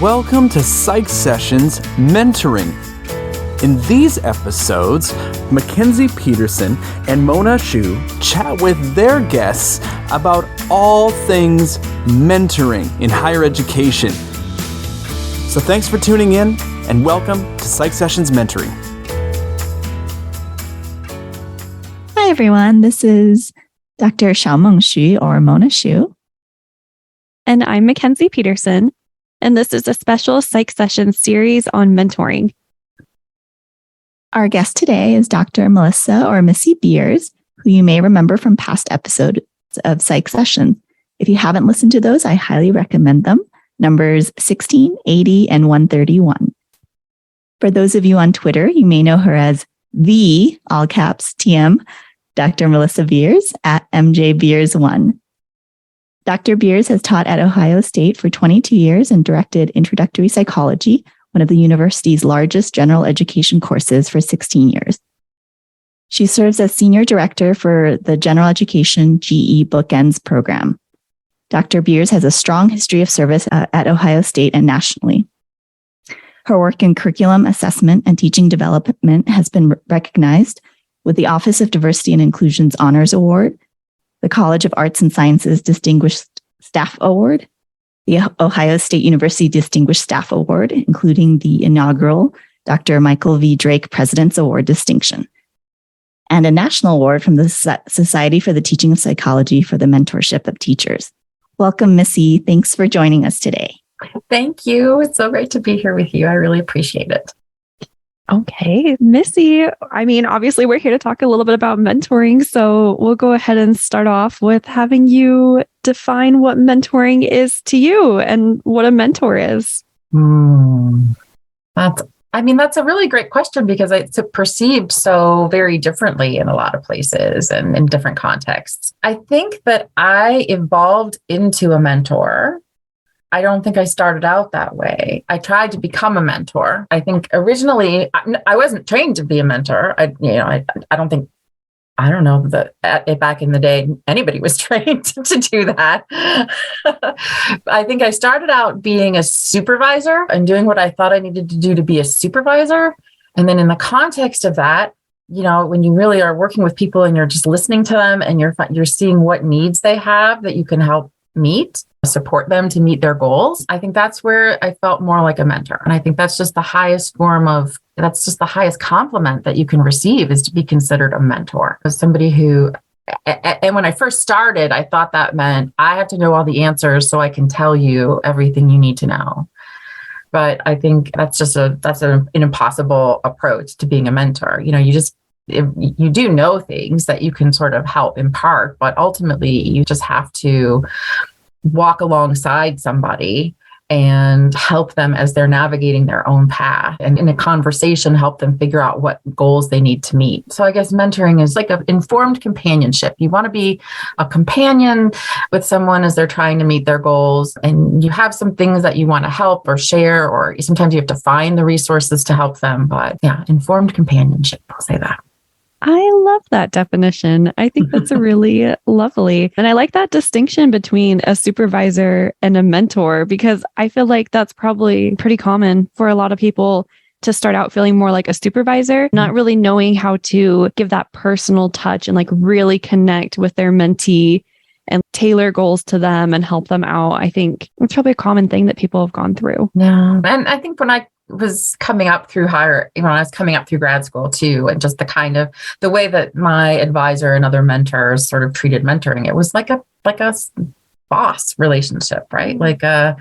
Welcome to Psych Sessions Mentoring. In these episodes, Kenzie Peterson and Mona Shu chat with their guests about all things mentoring in higher education. So thanks for tuning in and welcome to Psych Sessions Mentoring. Hi everyone, this is Dr. Xiaomeng Xu or Mona Shu. And I'm Kenzie Peterson, and this is a special Psych Sessions series on mentoring. Our guest today is Dr. Melissa or Missy Beers, who you may remember from past episodes of Psych Sessions. If you haven't listened to those, I highly recommend them. Numbers 16, 80, and 131. For those of you on Twitter, you may know her as the, all caps, TM, Dr. Melissa Beers at MJBeers1. Dr. Beers has taught at Ohio State for 22 years and directed Introductory Psychology, one of the university's largest general education courses, for 16 years. She serves as Senior Director for the General Education GE Bookends program. Dr. Beers has a strong history of service at Ohio State and nationally. Her work in curriculum assessment and teaching development has been recognized with the Office of Diversity and Inclusion's Honors Award, the College of Arts and Sciences Distinguished Staff Award, the Ohio State University Distinguished Staff Award, including the inaugural Dr. Michael V. Drake President's Award distinction, and a national award from the Society for the Teaching of Psychology for the mentorship of teachers. Welcome, Missy. Thanks for joining us today. Thank you. It's so great to be here with you. I really appreciate it. Okay, Missy, obviously we're here to talk a little bit about mentoring, so we'll go ahead and start off with having you define what mentoring is to you and what a mentor is. That's a really great question because it's perceived so very differently in a lot of places and in different contexts. I think that I evolved into a mentor. I don't think I started out that way. I tried to become a mentor. I think originally I wasn't trained to be a mentor. I don't know that back in the day, anybody was trained to do that. I think I started out being a supervisor and doing what I thought I needed to do to be a supervisor. And then in the context of that, when you really are working with people and you're just listening to them and you're seeing what needs they have that you can help meet, support them to meet their goals. I think that's where I felt more like a mentor. And I think that's just the highest compliment that you can receive is to be considered a mentor. As somebody who, and when I first started, I thought that meant I have to know all the answers so I can tell you everything you need to know. But I think that's an impossible approach to being a mentor. You do know things that you can sort of help impart, but ultimately you just have to walk alongside somebody and help them as they're navigating their own path. And in a conversation, help them figure out what goals they need to meet. So I guess mentoring is like an informed companionship. You want to be a companion with someone as they're trying to meet their goals. And you have some things that you want to help or share, or sometimes you have to find the resources to help them. But yeah, informed companionship, I'll say that. I love that definition. I think that's a really lovely. And I like that distinction between a supervisor and a mentor, because I feel like that's probably pretty common for a lot of people to start out feeling more like a supervisor, not really knowing how to give that personal touch and really connect with their mentee and tailor goals to them and help them out. I think it's probably a common thing that people have gone through. Yeah. And I think when I was coming up through grad school too, and just the way that my advisor and other mentors sort of treated mentoring, it was like a boss relationship, right? Like a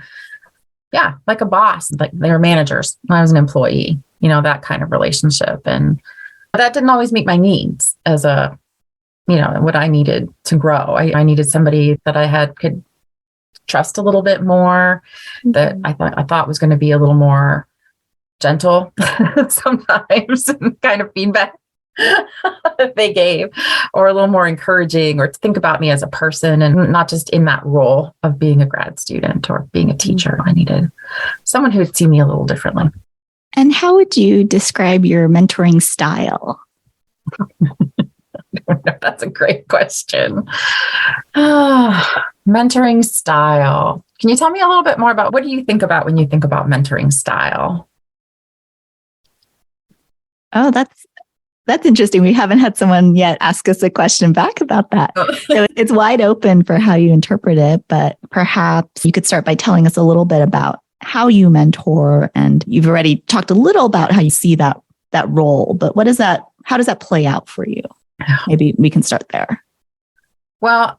boss, like they were managers. I was an employee, that kind of relationship. And that didn't always meet my needs as what I needed to grow. I needed somebody that could trust a little bit more, that I thought was going to be a little more gentle sometimes, and kind of feedback that they gave, or a little more encouraging, or to think about me as a person and not just in that role of being a grad student or being a teacher. I needed someone who would see me a little differently. And how would you describe your mentoring style? That's a great question. Mentoring style. Can you tell me a little bit more about what do you think about when you think about mentoring style? Oh, that's interesting. We haven't had someone yet ask us a question back about that. So it's wide open for how you interpret it, but perhaps you could start by telling us a little bit about how you mentor. And you've already talked a little about how you see that role, but how does that play out for you? Maybe we can start there. Well,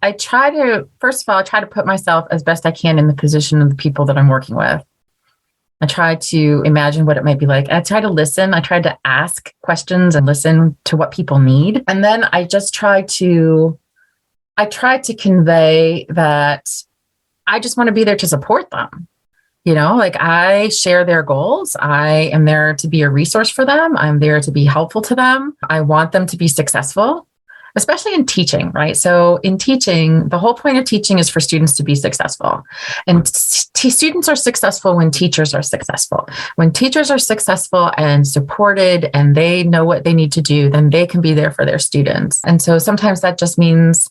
first of all, I try to put myself as best I can in the position of the people that I'm working with. I try to imagine what it might be like. I try to listen. I try to ask questions and listen to what people need. And then I just try to convey that I just want to be there to support them. Like I share their goals. I am there to be a resource for them. I'm there to be helpful to them. I want them to be successful, especially in teaching, right? So in teaching, the whole point of teaching is for students to be successful. And students are successful when teachers are successful. When teachers are successful and supported and they know what they need to do, then they can be there for their students. And so sometimes that just means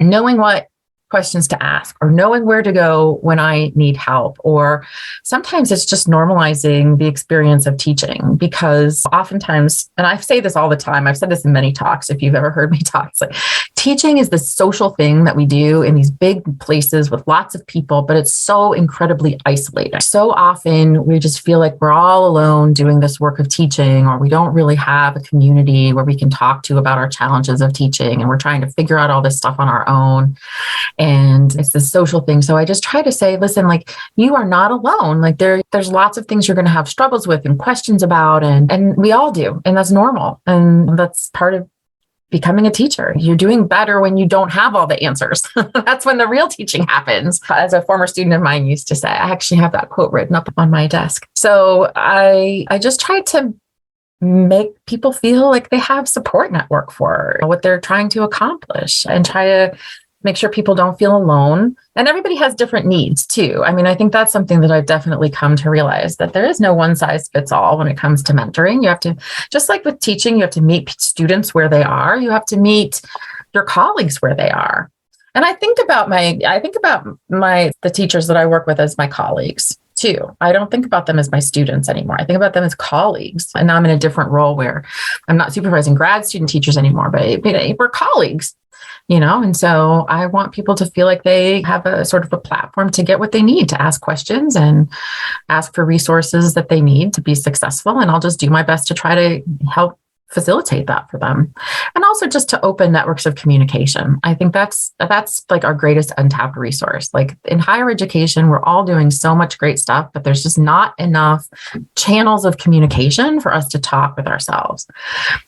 knowing what questions to ask or knowing where to go when I need help. Or sometimes it's just normalizing the experience of teaching, because oftentimes, and I say this all the time, I've said this in many talks, if you've ever heard me talk, it's like teaching is the social thing that we do in these big places with lots of people, but it's so incredibly isolating. So often we just feel like we're all alone doing this work of teaching, or we don't really have a community where we can talk to about our challenges of teaching, and we're trying to figure out all this stuff on our own. And it's this social thing. So I just try to say, listen, like you are not alone. Like there's lots of things you're going to have struggles with and questions about. And we all do. And that's normal. And that's part of becoming a teacher. You're doing better when you don't have all the answers. That's when the real teaching happens. As a former student of mine used to say, I actually have that quote written up on my desk. So I just try to make people feel like they have support network for what they're trying to accomplish, and try to make sure people don't feel alone. And everybody has different needs too. I mean, I think that's something that I've definitely come to realize, that there is no one size fits all when it comes to mentoring. You have to, just like with teaching, you have to meet students where they are. You have to meet your colleagues where they are. And I think about the teachers that I work with as my colleagues too. I don't think about them as my students anymore. I think about them as colleagues. And now I'm in a different role where I'm not supervising grad student teachers anymore, but we're colleagues. And so I want people to feel like they have a sort of a platform to get what they need, to ask questions and ask for resources that they need to be successful. And I'll just do my best to try to help facilitate that for them. And also just to open networks of communication. I think that's like our greatest untapped resource. Like in higher education, we're all doing so much great stuff, but there's just not enough channels of communication for us to talk with ourselves.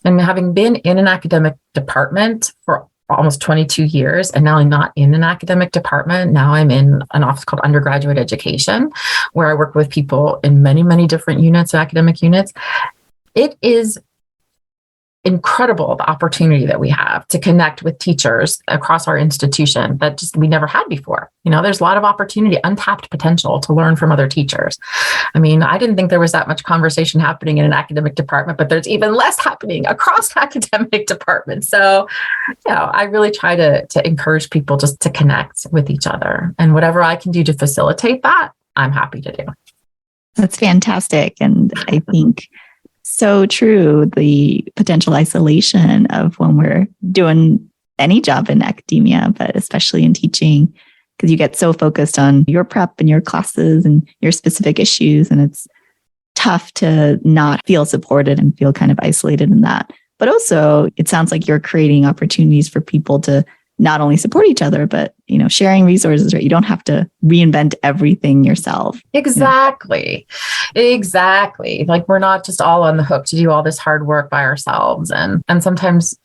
And having been in an academic department for almost 22 years, and now I'm not in an academic department. Now I'm in an office called undergraduate education, where I work with people in many, many different units, academic units. It is incredible the opportunity that we have to connect with teachers across our institution that just we never had before. There's a lot of opportunity, untapped potential to learn from other teachers. I mean, I didn't think there was that much conversation happening in an academic department, but there's even less happening across academic departments. So, I really try to encourage people just to connect with each other, and whatever I can do to facilitate that, I'm happy to do. That's fantastic. And I think so true, the potential isolation of when we're doing any job in academia, but especially in teaching, because you get so focused on your prep and your classes and your specific issues. And it's tough to not feel supported and feel kind of isolated in that. But also, it sounds like you're creating opportunities for people to not only support each other, but, sharing resources, right? You don't have to reinvent everything yourself. Exactly. Like we're not just all on the hook to do all this hard work by ourselves. And sometimes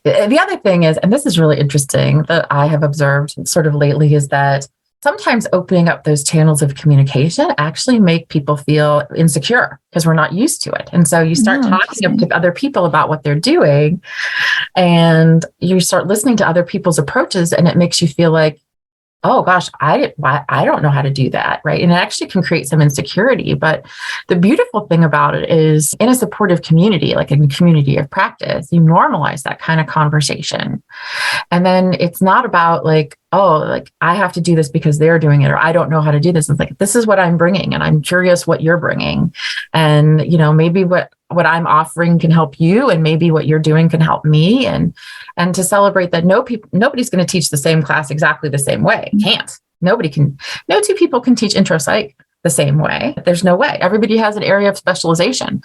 the other thing is, and this is really interesting that I have observed sort of lately, is that sometimes opening up those channels of communication actually make people feel insecure because we're not used to it. And so you start talking to other people about what they're doing, and you start listening to other people's approaches, and it makes you feel like, oh gosh, I don't know how to do that, right? And it actually can create some insecurity. But the beautiful thing about it is, in a supportive community, like in a community of practice, you normalize that kind of conversation. And then it's not about like oh, like I have to do this because they're doing it, or I don't know how to do this. It's like, this is what I'm bringing, and I'm curious what you're bringing. And, maybe what I'm offering can help you, and maybe what you're doing can help me. And to celebrate that nobody's going to teach the same class exactly the same way. Can't. No two people can teach intro psych the same way. There's no way. Everybody has an area of specialization.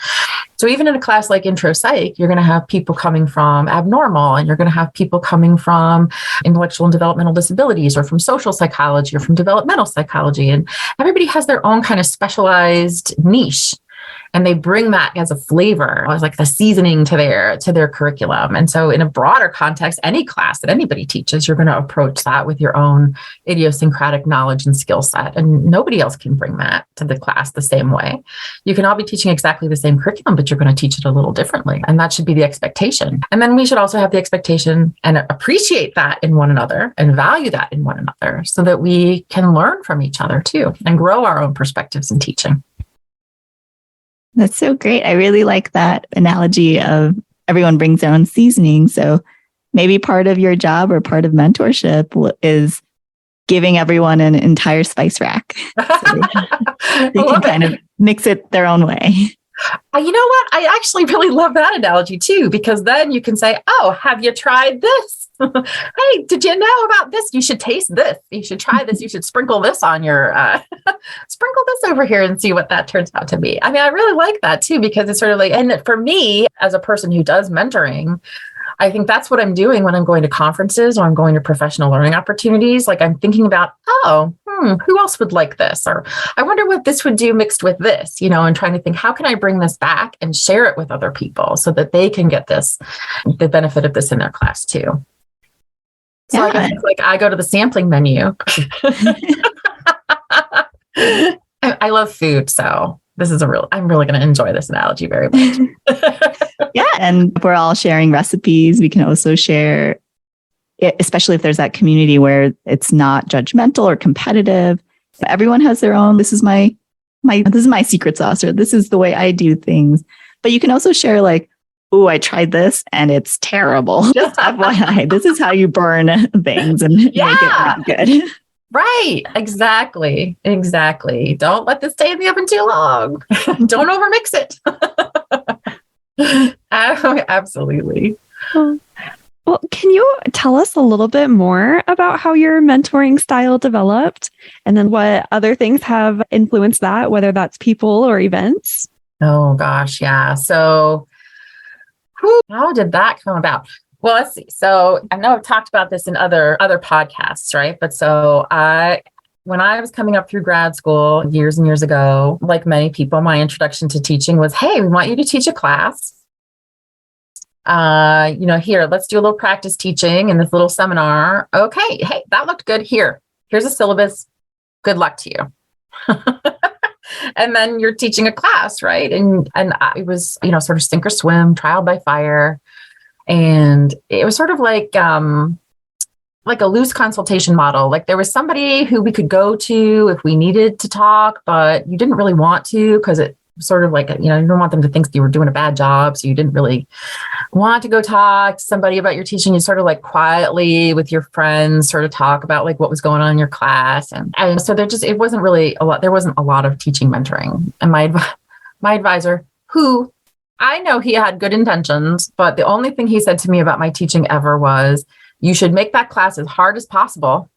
So even in a class like intro psych, you're going to have people coming from abnormal, and you're going to have people coming from intellectual and developmental disabilities, or from social psychology, or from developmental psychology. And everybody has their own kind of specialized niche. And they bring that as a flavor, as like the seasoning to their curriculum. And so in a broader context, any class that anybody teaches, you're going to approach that with your own idiosyncratic knowledge and skill set. And nobody else can bring that to the class the same way. You can all be teaching exactly the same curriculum, but you're going to teach it a little differently. And that should be the expectation. And then we should also have the expectation and appreciate that in one another and value that in one another, so that we can learn from each other too and grow our own perspectives in teaching. That's so great. I really like that analogy of everyone brings their own seasoning. So maybe part of your job or part of mentorship is giving everyone an entire spice rack. So they can kind of mix it their own way. You know what? I actually really love that analogy too, because then you can say, oh, have you tried this? Hey, did you know about this? You should taste this. You should try this. You should sprinkle this on your, sprinkle this over here and see what that turns out to be. I mean, I really like that too, because it's sort of like, and for me, as a person who does mentoring, I think that's what I'm doing when I'm going to conferences or I'm going to professional learning opportunities. Like I'm thinking about, who else would like this? Or I wonder what this would do mixed with this, and trying to think, how can I bring this back and share it with other people so that they can get the benefit of this in their class too. So yeah. I guess it's like I go to the sampling menu. I love food, so I'm really going to enjoy this analogy very much. Yeah, and we're all sharing recipes. We can also share, especially if there's that community where it's not judgmental or competitive. Everyone has their own. This is my this is my secret sauce, or this is the way I do things. But you can also share like, oh, I tried this and it's terrible. Just FYI, this is how you burn things and make it not good. Right. Exactly. Don't let this stay in the oven too long. Don't overmix it. Absolutely. Well, can you tell us a little bit more about how your mentoring style developed, and then what other things have influenced that, whether that's people or events? Oh, gosh. Yeah. So how did that come about? Well, let's see. So I know I've talked about this in other podcasts, right? But so when I was coming up through grad school years and years ago, like many people, my introduction to teaching was, hey, we want you to teach a class. Here, let's do a little practice teaching in this little seminar. Okay. Hey, that looked good. Here's a syllabus. Good luck to you. And then you're teaching a class, right? And it was, sort of sink or swim, trial by fire. And it was sort of like a loose consultation model. Like there was somebody who we could go to if we needed to talk, but you didn't really want to, because it was sort of like, you don't want them to think you were doing a bad job. So you didn't really want to go talk to somebody about your teaching. You sort of like quietly with your friends sort of talk about like what was going on in your class. And so it wasn't really a lot. There wasn't a lot of teaching mentoring. And my advisor, who I know he had good intentions, but the only thing he said to me about my teaching ever was, you should make that class as hard as possible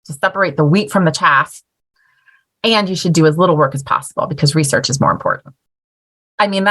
to separate the wheat from the chaff. And you should do as little work as possible because research is more important. I mean,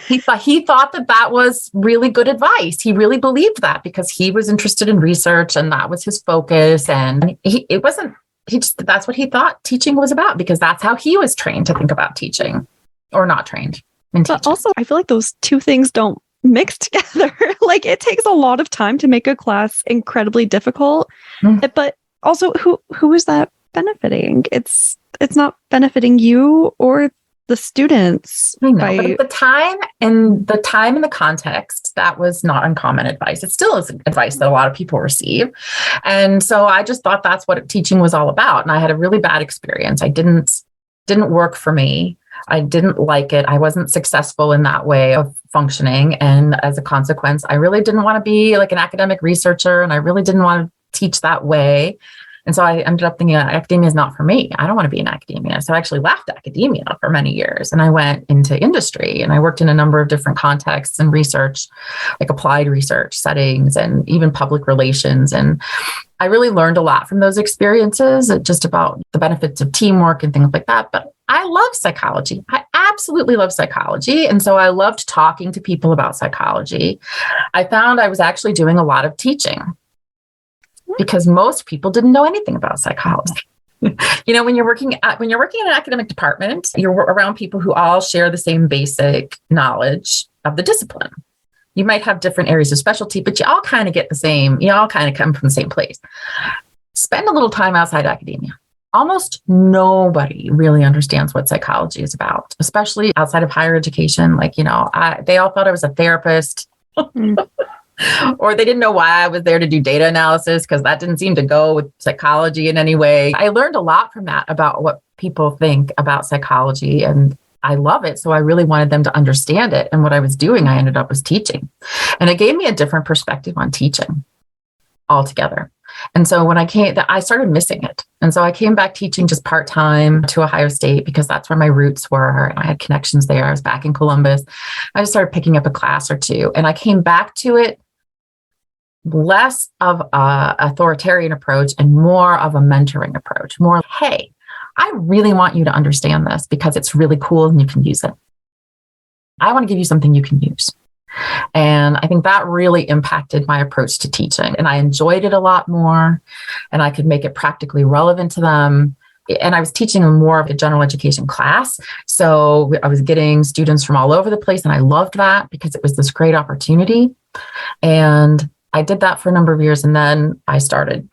he thought that was really good advice. He really believed that because he was interested in research and that was his focus. And that's what he thought teaching was about, because that's how he was trained to think about teaching, or not trained. But also, I feel like those two things don't mix together. Like it takes a lot of time to make a class incredibly difficult. But also, who is that benefiting? It's not benefiting you or the students. I know, but at the time and the context, that was not uncommon advice. It still is advice that a lot of people receive. And so I just thought that's what teaching was all about. And I had a really bad experience. I didn't work for me. I didn't like it. I wasn't successful in that way of functioning. And as a consequence, I really didn't want to be like an academic researcher. And I really didn't want to teach that way. And so I ended up thinking academia is not for me. I don't want to be in academia. So I actually left academia for many years and I went into industry and I worked in a number of different contexts and research, like applied research settings and even public relations. And I really learned a lot from those experiences, just about the benefits of teamwork and things like that. But I love psychology. I absolutely love psychology. And so I loved talking to people about psychology. I found I was actually doing a lot of teaching, because most people didn't know anything about psychology. When you're working in an academic department, you're around people who all share the same basic knowledge of the discipline. You might have different areas of specialty, but you all kind of get the same, you all kind of come from the same place. Spend a little time outside academia. Almost nobody really understands what psychology is about, especially outside of higher education. They all thought I was a therapist. Or they didn't know why I was there to do data analysis, because that didn't seem to go with psychology in any way. I learned a lot from that about what people think about psychology, and I love it. So I really wanted them to understand it. And what I was doing, I ended up was teaching. And it gave me a different perspective on teaching altogether. And so when I started missing it. And so I came back teaching just part-time to Ohio State, because that's where my roots were. And I had connections there. I was back in Columbus. I just started picking up a class or two. And I came back to it less of a authoritarian approach and more of a mentoring approach. More, hey, I really want you to understand this because it's really cool and you can use it. I want to give you something you can use. And I think that really impacted my approach to teaching. And I enjoyed it a lot more, and I could make it practically relevant to them. And I was teaching more of a general education class. So I was getting students from all over the place. And I loved that because it was this great opportunity. And I did that for a number of years. And then I started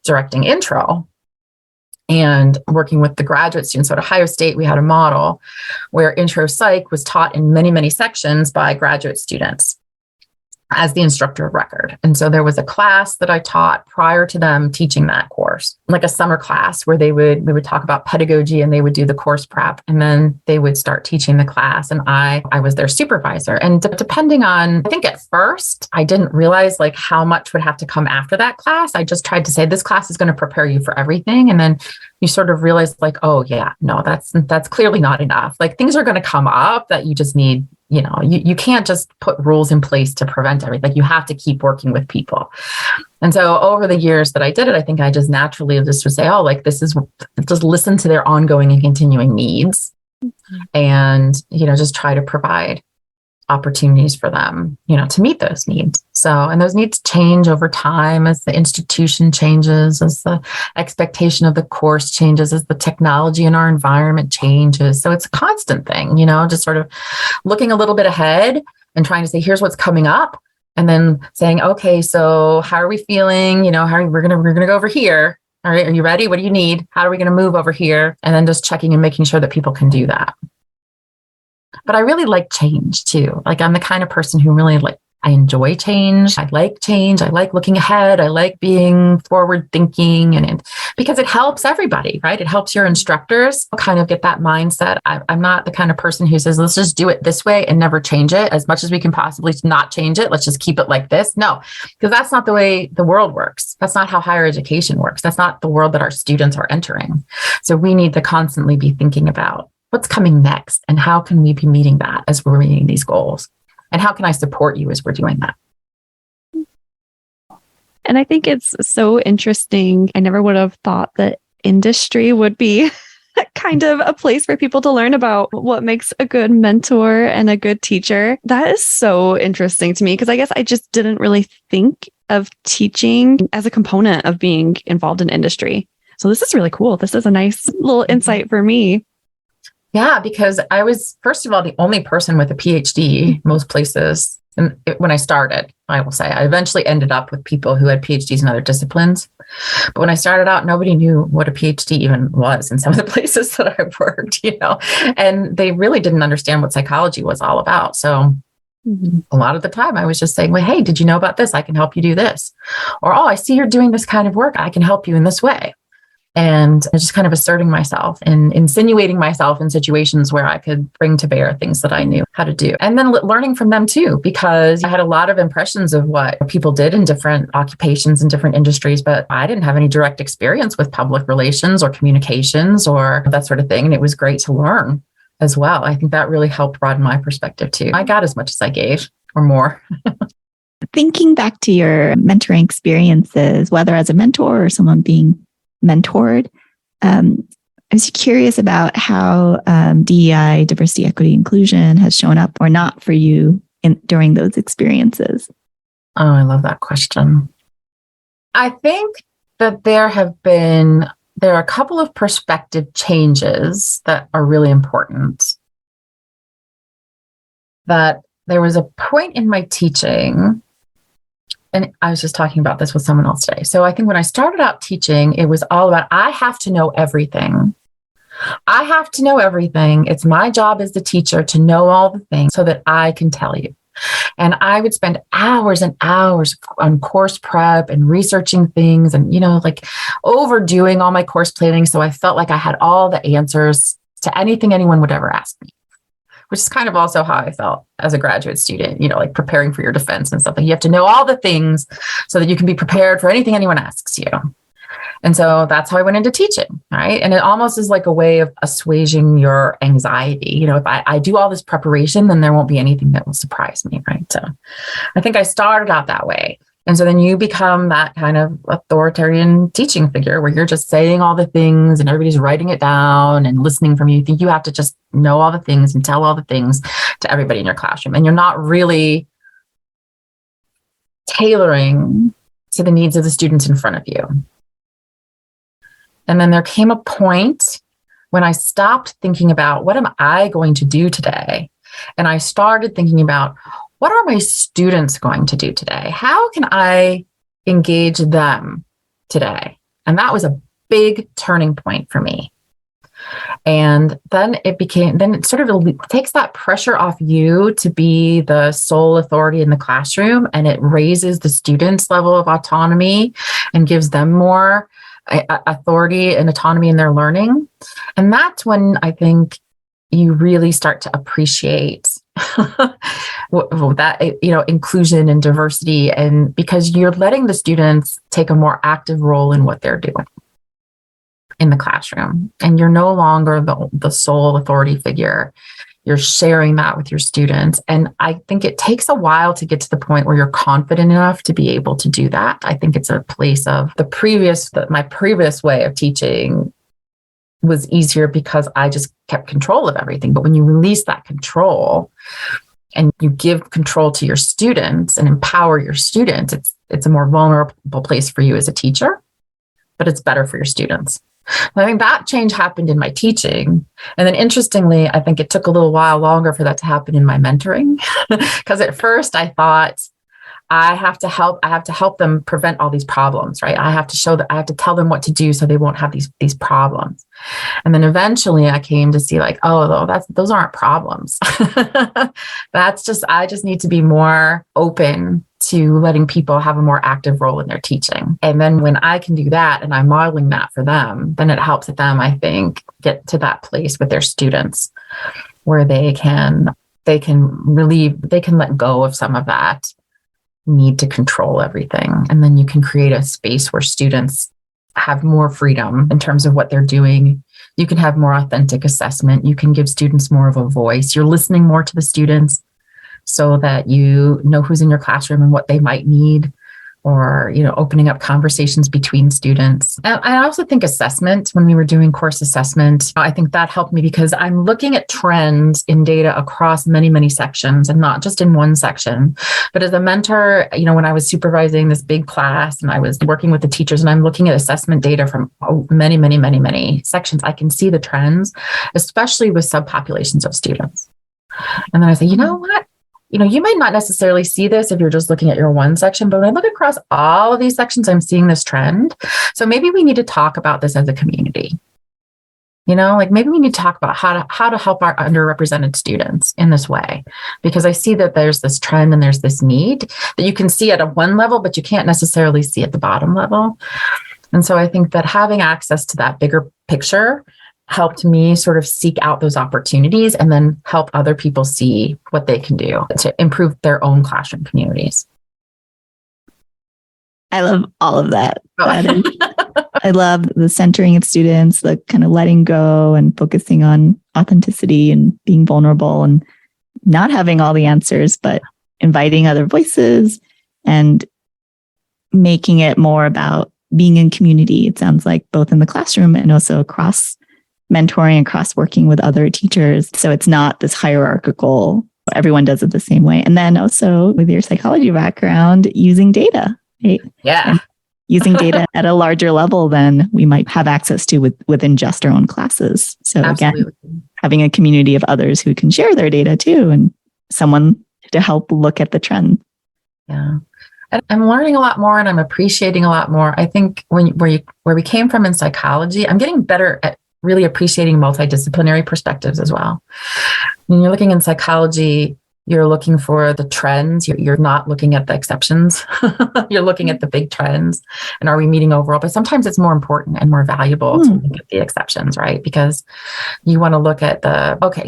directing intro and working with the graduate students. So at Ohio State, we had a model where intro psych was taught in many, many sections by graduate students as the instructor of record. And so there was a class that I taught prior to them teaching that course, like a summer class where we would talk about pedagogy and they would do the course prep, and then they would start teaching the class. And I was their supervisor. And depending on, I think at first I didn't realize how much would have to come after that class. I just tried to say, this class is going to prepare you for everything. And then you sort of realize oh yeah, no, that's clearly not enough. Things are going to come up that you just need. You can't just put rules in place to prevent everything. You have to keep working with people. And so over the years that I did it, I think I just naturally just would say, just listen to their ongoing and continuing needs, and, just try to provide opportunities for them, to meet those needs. So, and those needs change over time as the institution changes, as the expectation of the course changes, as the technology in our environment changes. So it's a constant thing, just sort of looking a little bit ahead and trying to say, here's what's coming up. And then saying, okay, so how are we feeling? We're going to go over here. All right. Are you ready? What do you need? How are we going to move over here? And then just checking and making sure that people can do that. But I really like change too. I'm the kind of person who really I enjoy change. I like change. I like looking ahead. I like being forward thinking, and because it helps everybody, right? It helps your instructors kind of get that mindset. I'm not the kind of person who says, let's just do it this way and never change it as much as we can possibly not change it. Let's just keep it like this. No, because that's not the way the world works. That's not how higher education works. That's not the world that our students are entering. So we need to constantly be thinking about what's coming next and how can we be meeting that as we're meeting these goals? And how can I support you as we're doing that? And I think it's so interesting. I never would have thought that industry would be kind of a place for people to learn about what makes a good mentor and a good teacher. That is so interesting to me, because I guess I just didn't really think of teaching as a component of being involved in industry. So this is really cool. This is a nice little insight for me. Yeah, because I was, first of all, the only person with a PhD most places. And when I started, I will say, I eventually ended up with people who had PhDs in other disciplines. But when I started out, nobody knew what a PhD even was in some of the places that I worked, and they really didn't understand what psychology was all about. So a lot of the time I was just saying, well, hey, did you know about this? I can help you do this. Or, oh, I see you're doing this kind of work. I can help you in this way. and just kind of asserting myself and insinuating myself in situations where I could bring to bear things that I knew how to do. And then learning from them too, because I had a lot of impressions of what people did in different occupations and different industries, but I didn't have any direct experience with public relations or communications or that sort of thing. And it was great to learn as well. I think that really helped broaden my perspective too. I got as much as I gave or more. Thinking back to your mentoring experiences, whether as a mentor or someone being mentored, I was curious about how DEI, diversity, equity, inclusion has shown up or not for you during those experiences. Oh, I love that question. I think that there are a couple of perspective changes that are really important. That there was a point in my teaching, and I was just talking about this with someone else today. So I think when I started out teaching, it was all about, I have to know everything. I have to know everything. It's my job as the teacher to know all the things so that I can tell you. And I would spend hours and hours on course prep and researching things and, like overdoing all my course planning. So I felt like I had all the answers to anything anyone would ever ask me, which is kind of also how I felt as a graduate student, like preparing for your defense and stuff. Like you have to know all the things so that you can be prepared for anything anyone asks you. And so that's how I went into teaching, right? And it almost is like a way of assuaging your anxiety. If I do all this preparation, then there won't be anything that will surprise me, right? So I think I started out that way. And so then you become that kind of authoritarian teaching figure where you're just saying all the things and everybody's writing it down and listening from you. You think you have to just know all the things and tell all the things to everybody in your classroom. And you're not really tailoring to the needs of the students in front of you. And then there came a point when I stopped thinking about what am I going to do today? And I started thinking about what are my students going to do today? How can I engage them today? And that was a big turning point for me. And then it sort of takes that pressure off you to be the sole authority in the classroom, and it raises the students' level of autonomy and gives them more authority and autonomy in their learning. And that's when I think you really start to appreciate that, inclusion and diversity, and because you're letting the students take a more active role in what they're doing in the classroom. And you're no longer the sole authority figure. You're sharing that with your students. And I think it takes a while to get to the point where you're confident enough to be able to do that. I think it's a place of my previous way of teaching was easier because I just kept control of everything. But when you release that control and you give control to your students and empower your students, it's a more vulnerable place for you as a teacher, but it's better for your students. I think that change happened in my teaching. And then interestingly, I think it took a little while longer for that to happen in my mentoring. Because at first I thought I have to help them prevent all these problems, right? I have to tell them what to do so they won't have these problems. And then eventually I came to see like, those aren't problems. I just need to be more open to letting people have a more active role in their teaching. And then when I can do that and I'm modeling that for them, then it helps them, I think, get to that place with their students where they can let go of some of that need to control everything. And then you can create a space where students have more freedom in terms of what they're doing. You can have more authentic assessment. You can give students more of a voice. You're listening more to the students so that you know who's in your classroom and what they might need, or, opening up conversations between students. And I also think assessment, when we were doing course assessment, I think that helped me because I'm looking at trends in data across many, many sections and not just in one section. But as a mentor, when I was supervising this big class and I was working with the teachers and I'm looking at assessment data from many, many, many, many sections, I can see the trends, especially with subpopulations of students. And then I say, you know what? You might not necessarily see this if you're just looking at your one section, but when I look across all of these sections, I'm seeing this trend. So maybe we need to talk about this as a community. Maybe we need to talk about how to help our underrepresented students in this way, because I see that there's this trend and there's this need that you can see at a one level, but you can't necessarily see at the bottom level. And so I think that having access to that bigger picture helped me sort of seek out those opportunities and then help other people see what they can do to improve their own classroom communities. I love all of that. Oh. I love the centering of students, the kind of letting go and focusing on authenticity and being vulnerable and not having all the answers, but inviting other voices and making it more about being in community. It sounds like both in the classroom and also across mentoring, across working with other teachers. So it's not this hierarchical, everyone does it the same way. And then also with your psychology background, using data, right? Yeah. And using data at a larger level than we might have access to within just our own classes. So Absolutely. Again, having a community of others who can share their data too, and someone to help look at the trend. Yeah. And I'm learning a lot more and I'm appreciating a lot more. I think where we came from in psychology, I'm getting better at really appreciating multidisciplinary perspectives as well. When you're looking in psychology, you're looking for the trends. You're not looking at the exceptions. You're looking at the big trends. And are we meeting overall? But sometimes it's more important and more valuable to look at the exceptions, right? Because you want to look at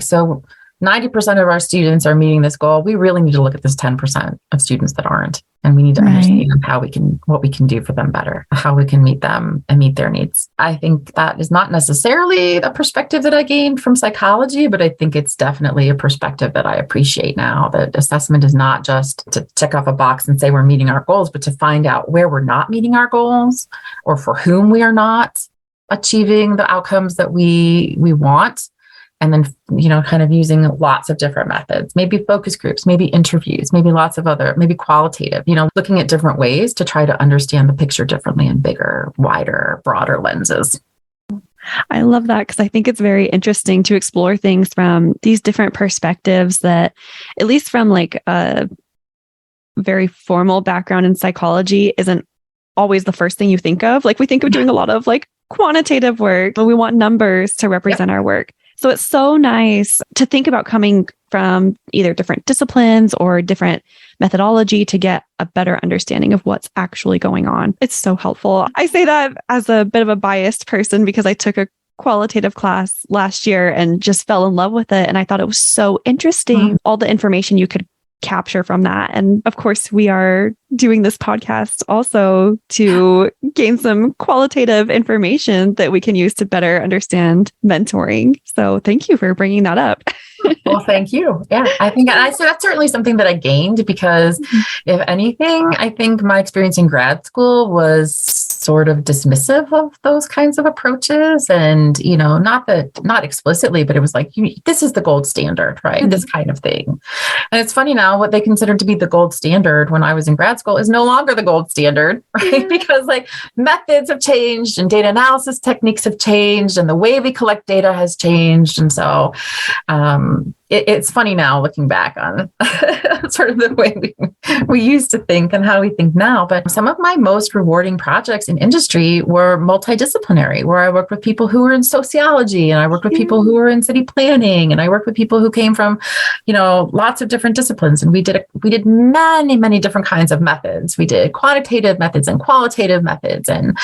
so 90% of our students are meeting this goal. We really need to look at this 10% of students that aren't. And we need to understand what we can do for them better, how we can meet them and meet their needs. I think that is not necessarily a perspective that I gained from psychology, but I think it's definitely a perspective that I appreciate now, that assessment is not just to check off a box and say we're meeting our goals, but to find out where we're not meeting our goals or for whom we are not achieving the outcomes that we want. And then, kind of using lots of different methods, maybe focus groups, maybe interviews, maybe lots of maybe qualitative, looking at different ways to try to understand the picture differently in bigger, wider, broader lenses. I love that because I think it's very interesting to explore things from these different perspectives that, at least from like a very formal background in psychology, isn't always the first thing you think of. Like we think of doing a lot of like quantitative work, but we want numbers to represent our work. So it's so nice to think about coming from either different disciplines or different methodology to get a better understanding of what's actually going on. It's so helpful. I say that as a bit of a biased person because I took a qualitative class last year and just fell in love with it. And I thought it was so interesting, all the information you could capture from that. And of course, we are doing this podcast also to gain some qualitative information that we can use to better understand mentoring. So thank you for bringing that up. Well, thank you. Yeah, I think so that's certainly something that I gained because if anything, I think my experience in grad school was sort of dismissive of those kinds of approaches. And, not explicitly, but it was like, this is the gold standard, right? This kind of thing. And it's funny now, what they considered to be the gold standard when I was in grad school is no longer the gold standard, right? Because like methods have changed and data analysis techniques have changed and the way we collect data has changed. And so, it's funny now looking back on sort of the way we used to think and how we think now. But some of my most rewarding projects in industry were multidisciplinary, where I worked with people who were in sociology and I worked with people who were in city planning and I worked with people who came from, lots of different disciplines. And we did many, many different kinds of methods. We did quantitative methods and qualitative methods and,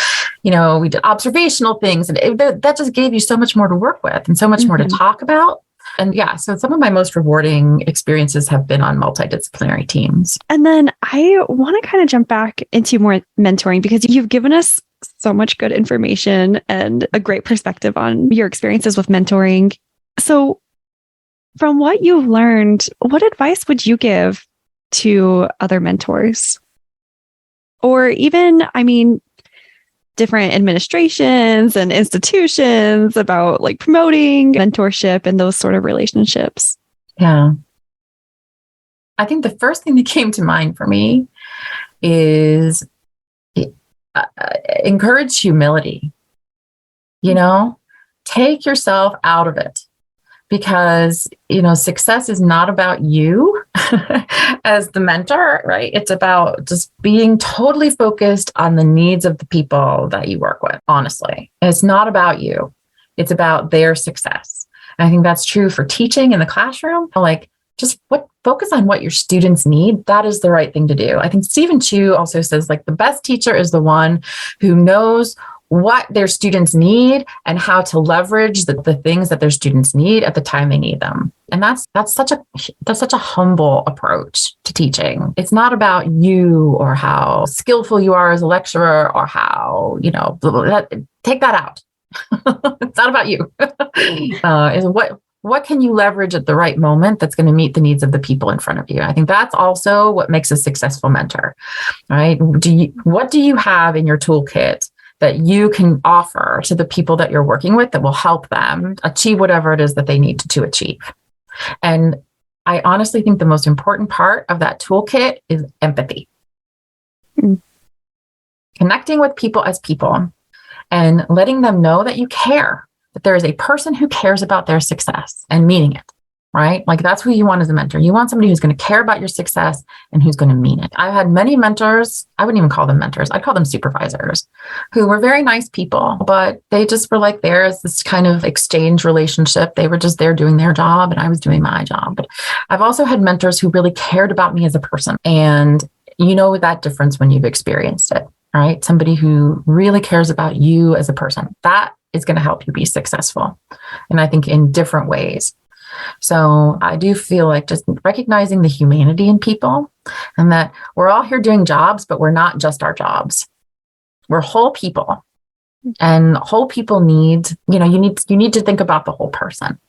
we did observational things. And that just gave you so much more to work with and so much more to talk about. And yeah, so some of my most rewarding experiences have been on multidisciplinary teams. And then I want to kind of jump back into more mentoring because you've given us so much good information and a great perspective on your experiences with mentoring. So from what you've learned, what advice would you give to other mentors? Or even, different administrations and institutions about like promoting mentorship and those sort of relationships? Yeah. I think the first thing that came to mind for me is encourage humility. Take yourself out of it. Because, success is not about you as the mentor, right? It's about just being totally focused on the needs of the people that you work with, honestly. And it's not about you. It's about their success. And I think that's true for teaching in the classroom. Like, focus on what your students need. That is the right thing to do. I think Stephen Chu also says like the best teacher is the one who knows what their students need and how to leverage the things that their students need at the time they need them. And that's such a humble approach to teaching. It's not about you or how skillful you are as a lecturer or how, take that out. It's not about you. Is what can you leverage at the right moment that's going to meet the needs of the people in front of you? I think that's also what makes a successful mentor, right? What do you have in your toolkit that you can offer to the people that you're working with that will help them achieve whatever it is that they need to achieve? And I honestly think the most important part of that toolkit is empathy. Connecting with people as people and letting them know that you care, that there is a person who cares about their success and meaning it, right? Like that's who you want as a mentor. You want somebody who's going to care about your success and who's going to mean it. I've had many mentors, I wouldn't even call them mentors, I'd call them supervisors, who were very nice people, but they just were like there as this kind of exchange relationship. They were just there doing their job and I was doing my job. But I've also had mentors who really cared about me as a person. And you know that difference when you've experienced it, right? Somebody who really cares about you as a person. That is going to help you be successful. And I think in different ways. So I do feel like just recognizing the humanity in people and that we're all here doing jobs, but we're not just our jobs. We're whole people, and whole people need, you need to think about the whole person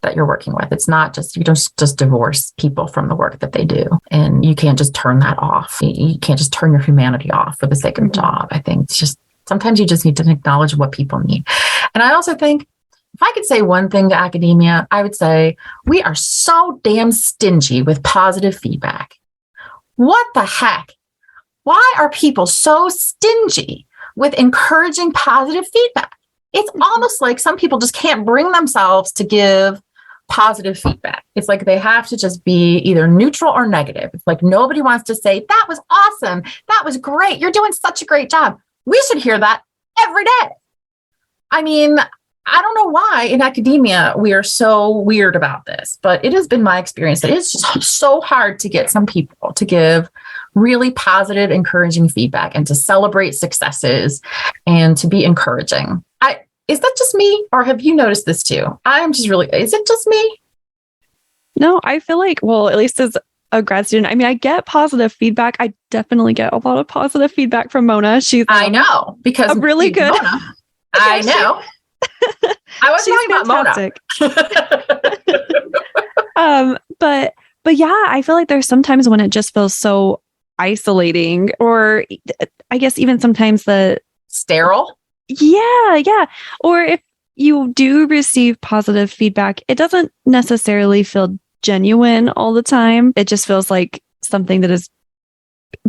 that you're working with. It's not just, you don't just divorce people from the work that they do. And you can't just turn that off. You can't just turn your humanity off for the sake of the job. I think it's just, sometimes you just need to acknowledge what people need. And I also think if I could say one thing to academia, I would say we are so damn stingy with positive feedback. What the heck? Why are people so stingy with encouraging positive feedback? It's almost like some people just can't bring themselves to give positive feedback. It's like they have to just be either neutral or negative. It's like nobody wants to say, that was awesome. That was great. You're doing such a great job. We should hear that every day. I mean, I don't know why in academia we are so weird about this, but it has been my experience that it's just so hard to get some people to give really positive, encouraging feedback and to celebrate successes and to be encouraging. Is that just me, or have you noticed this too? Is it just me? No, I feel like, well, at least as a grad student, I mean, I get positive feedback. I definitely get a lot of positive feedback from Mona. I know, because a really good. Mona, I know. I was talking about Mona. But yeah, I feel like there's sometimes when it just feels so isolating, or I guess even sometimes the sterile. Yeah. Or if you do receive positive feedback, it doesn't necessarily feel genuine all the time. It just feels like something that is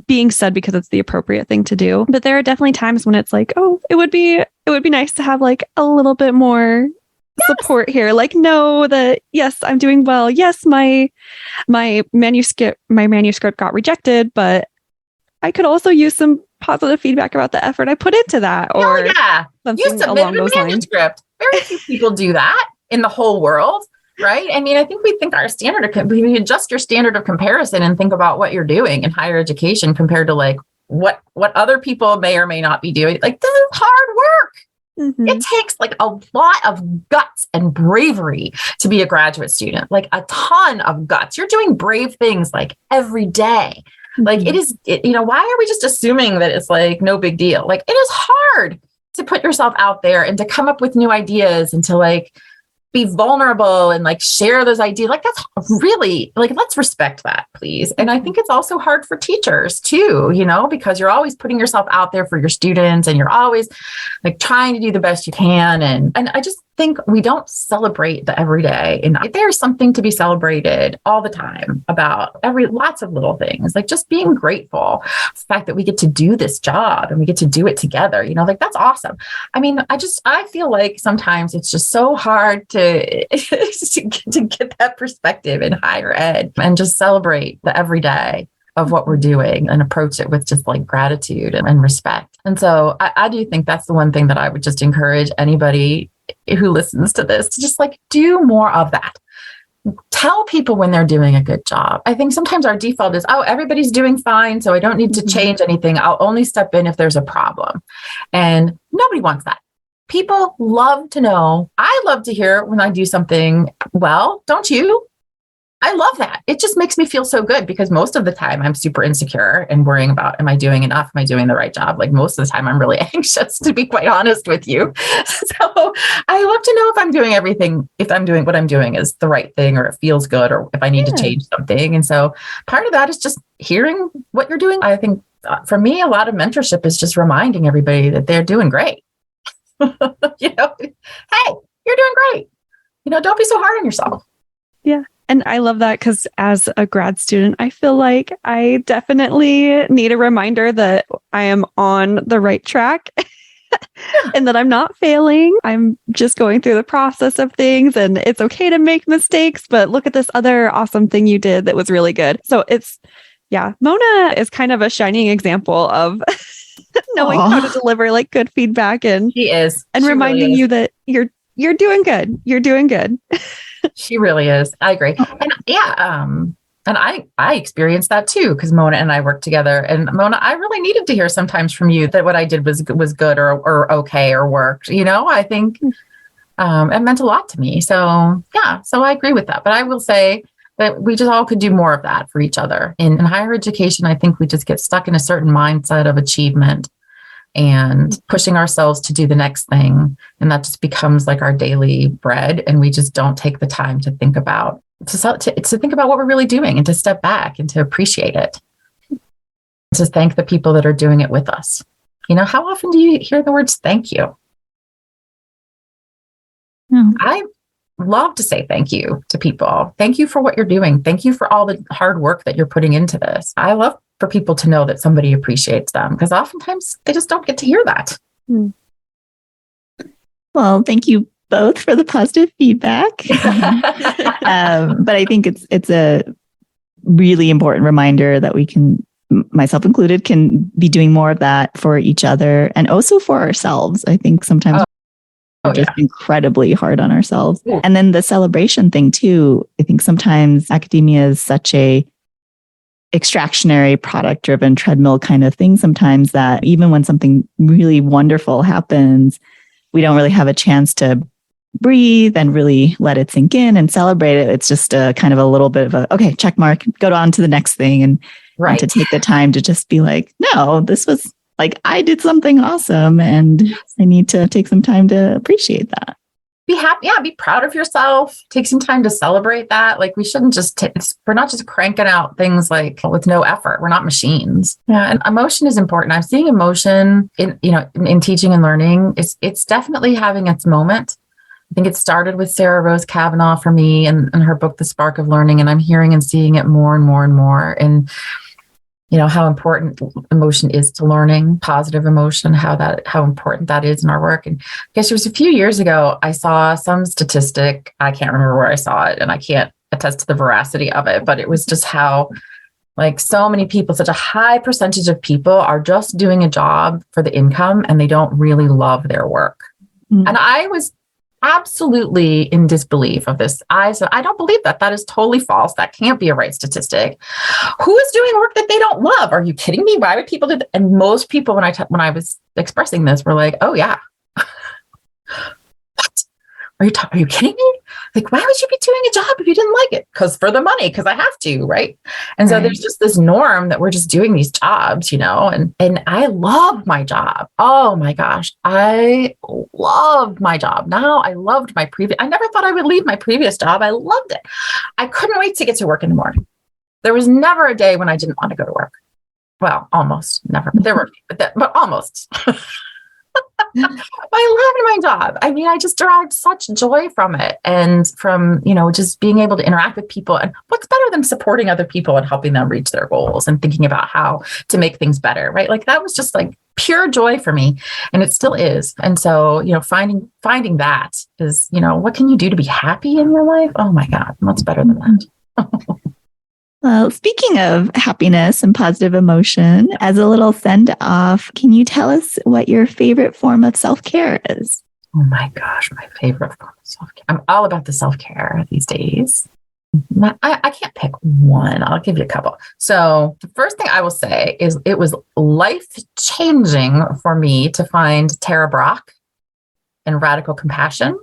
being said because it's the appropriate thing to do. But there are definitely times when it's like, oh, it would be nice to have like a little bit more support here. Like, know that, yes, I'm doing well. Yes, my manuscript got rejected, but I could also use some positive feedback about the effort I put into that. Or you submitted a manuscript. Very few people do that in the whole world, right? I mean, I think we think we adjust your standard of comparison and think about what you're doing in higher education compared to like what other people may or may not be doing. Like, this is hard work. Mm-hmm. It takes like a lot of guts and bravery to be a graduate student, like a ton of guts. You're doing brave things like every day. Like why are we just assuming that it's like no big deal? Like, it is hard to put yourself out there and to come up with new ideas and to like be vulnerable and like share those ideas. Like, that's really like, let's respect that, please. And I think it's also hard for teachers too, because you're always putting yourself out there for your students and you're always like trying to do the best you can. And I just think we don't celebrate the everyday. And there's something to be celebrated all the time about lots of little things, like just being grateful for the fact that we get to do this job and we get to do it together, like that's awesome. I mean, I feel like sometimes it's just so hard to get that perspective in higher ed and just celebrate the everyday of what we're doing and approach it with just like gratitude and respect. And so I do think that's the one thing that I would just encourage anybody who listens to this to just like do more of that. tell people when they're doing a good job. I think sometimes our default is, oh, everybody's doing fine, so I don't need to change anything. I'll only step in if there's a problem. And nobody wants that. People love to know. I love to hear when I do something well, don't you? I love that. It just makes me feel so good because most of the time I'm super insecure and worrying about, am I doing enough? Am I doing the right job? Like most of the time I'm really anxious, to be quite honest with you. So I love to know if I'm doing everything, if I'm doing what I'm doing is the right thing, or it feels good, or if I need to change something. And so part of that is just hearing what you're doing. I think for me, a lot of mentorship is just reminding everybody that they're doing great. Hey, you're doing great. Don't be so hard on yourself. Yeah. And I love that because as a grad student, I feel like I definitely need a reminder that I am on the right track and that I'm not failing. I'm just going through the process of things, and it's okay to make mistakes, but look at this other awesome thing you did that was really good. So Mona is kind of a shining example of knowing how to deliver like good feedback, and she is, and reminding really you that you're doing good. You're doing good. She really is. I agree. And and I experienced that too, because Mona and I worked together. And Mona, I really needed to hear sometimes from you that what I did was good or okay or worked. I think it meant a lot to me. So I agree with that. But I will say that we just all could do more of that for each other. In higher education, I think we just get stuck in a certain mindset of achievement and pushing ourselves to do the next thing. And that just becomes like our daily bread. And we just don't take the time to think about, to think about what we're really doing, and to step back and to appreciate it. To thank the people that are doing it with us. How often do you hear the words thank you? I love to say thank you to people. Thank you for what you're doing. Thank you for all the hard work that you're putting into this. I love for people to know that somebody appreciates them, because oftentimes they just don't get to hear that. Well, thank you both for the positive feedback. But I think it's a really important reminder that we can, myself included, can be doing more of that for each other and also for ourselves. I think sometimes we're just incredibly hard on ourselves. Yeah. And then the celebration thing too. I think sometimes academia is such a extractionary, product-driven treadmill kind of thing sometimes, that even when something really wonderful happens, we don't really have a chance to breathe and really let it sink in and celebrate it. It's just a kind of a little bit of a, okay, check mark, go on to the next thing. And to take the time to just be like, no, this was like, I did something awesome and I need to take some time to appreciate that. Be happy. Yeah. Be proud of yourself. Take some time to celebrate that. Like we shouldn't just, we're not just cranking out things like with no effort. We're not machines. Yeah. And emotion is important. I'm seeing emotion in teaching and learning. It's definitely having its moment. I think it started with Sarah Rose Kavanaugh for me and her book, The Spark of Learning. And I'm hearing and seeing it more and more and more. And how important emotion is to learning, positive emotion, how important that is in our work. And I guess it was a few years ago, I saw some statistic. I can't remember where I saw it, and I can't attest to the veracity of it, but it was just how like so many people, such a high percentage of people are just doing a job for the income and they don't really love their work. Mm-hmm. And I was absolutely in disbelief of this. I said, I don't believe that. That is totally false. That can't be a right statistic. Who is doing work that they don't love? Are you kidding me? Why would people do that? And most people, when I was expressing this, were like, oh yeah. What? Are you kidding me? Like, why would you be doing a job if you didn't like it? Because for the money, because I have to, right? And so there's just this norm that we're just doing these jobs, and I love my job. Oh my gosh, I love my job. Now I loved my I never thought I would leave my previous job. I loved it. I couldn't wait to get to work in the morning. There was never a day when I didn't want to go to work. Well, almost never, but there were, but almost. I loved my job. I mean, I just derived such joy from it, and from, just being able to interact with people. And what's better than supporting other people and helping them reach their goals and thinking about how to make things better, right? Like that was just like pure joy for me, and it still is. And so, finding that is, what can you do to be happy in your life? Oh my God, what's better than that? Well, speaking of happiness and positive emotion, as a little send off, can you tell us what your favorite form of self-care is? Oh my gosh, my favorite form of self-care. I'm all about the self-care these days. I can't pick one. I'll give you a couple. So the first thing I will say is it was life-changing for me to find Tara Brach and Radical Compassion.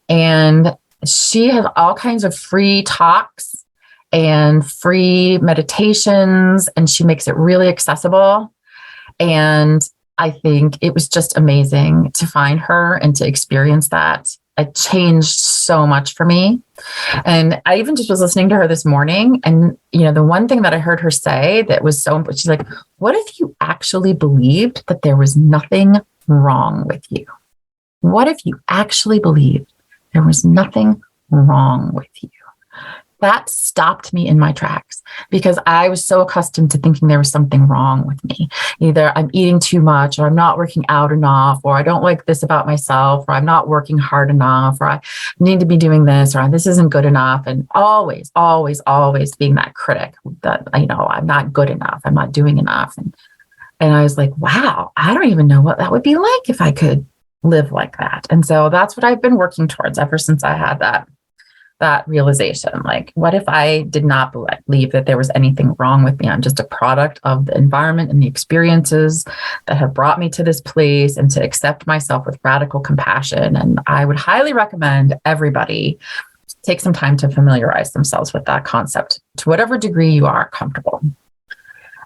And she has all kinds of free talks and free meditations, and she makes it really accessible. And I think it was just amazing to find her and to experience that. It changed so much for me. And I even just was listening to her this morning. And, the one thing that I heard her say that was so important, she's like, what if you actually believed that there was nothing wrong with you? What if you actually believed there was nothing wrong with you? That stopped me in my tracks because I was so accustomed to thinking there was something wrong with me. Either I'm eating too much, or I'm not working out enough, or I don't like this about myself, or I'm not working hard enough, or I need to be doing this, or this isn't good enough. And always, always, always being that critic that, I'm not good enough. I'm not doing enough. And I was like, wow, I don't even know what that would be like if I could live like that. And so that's what I've been working towards ever since I had that realization. Like, what if I did not believe that there was anything wrong with me? I'm just a product of the environment and the experiences that have brought me to this place, and to accept myself with radical compassion. And I would highly recommend everybody take some time to familiarize themselves with that concept to whatever degree you are comfortable.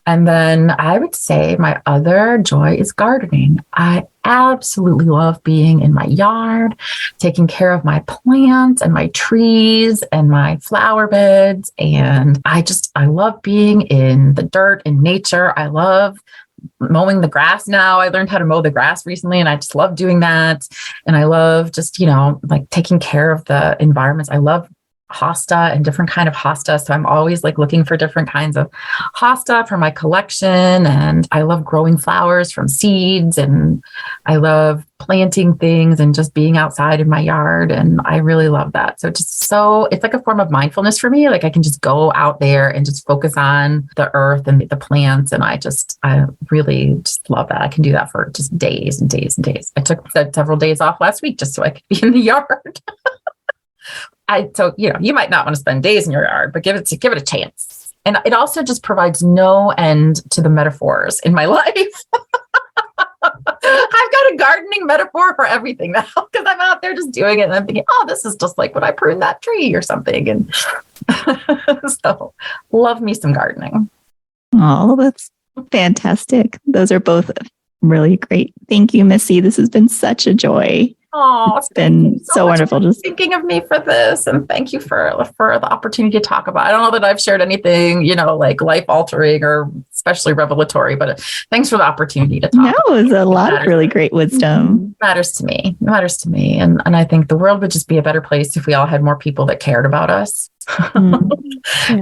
And then I would say my other joy is gardening. I absolutely love being in my yard, taking care of my plants and my trees and my flower beds. And I love being in the dirt and nature. I love mowing the grass now. I learned how to mow the grass recently, and I just love doing that. And I love just, like taking care of the environments. I love hosta and different kind of hosta. So I'm always like looking for different kinds of hosta for my collection. And I love growing flowers from seeds, and I love planting things and just being outside in my yard. And I really love that. So it's like a form of mindfulness for me. Like I can just go out there and just focus on the earth and the plants. And I really just love that. I can do that for just days and days and days. I took several days off last week just so I could be in the yard. You might not want to spend days in your yard, but give it a chance. And it also just provides no end to the metaphors in my life. I've got a gardening metaphor for everything now because I'm out there just doing it. And I'm thinking, oh, this is just like when I pruned that tree or something. And so love me some gardening. Oh, that's fantastic. Those are both really great. Thank you, Missy. This has been such a joy. Oh, it's been so wonderful just thinking of me for this. And thank you for the opportunity to talk about. I don't know that I've shared anything, like life altering or especially revelatory, but thanks for the opportunity to talk. No, it was a lot of really great wisdom. Matters to me. And I think the world would just be a better place if we all had more people that cared about us. Yeah.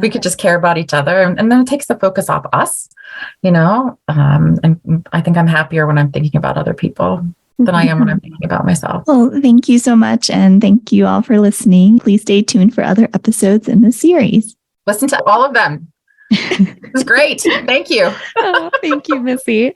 We could just care about each other. And then it takes the focus off us, and I think I'm happier when I'm thinking about other people than I am when I'm thinking about myself. Well, thank you so much. And thank you all for listening. Please stay tuned for other episodes in the series. Listen to all of them. It was great. Thank you. Oh, thank you, Missy.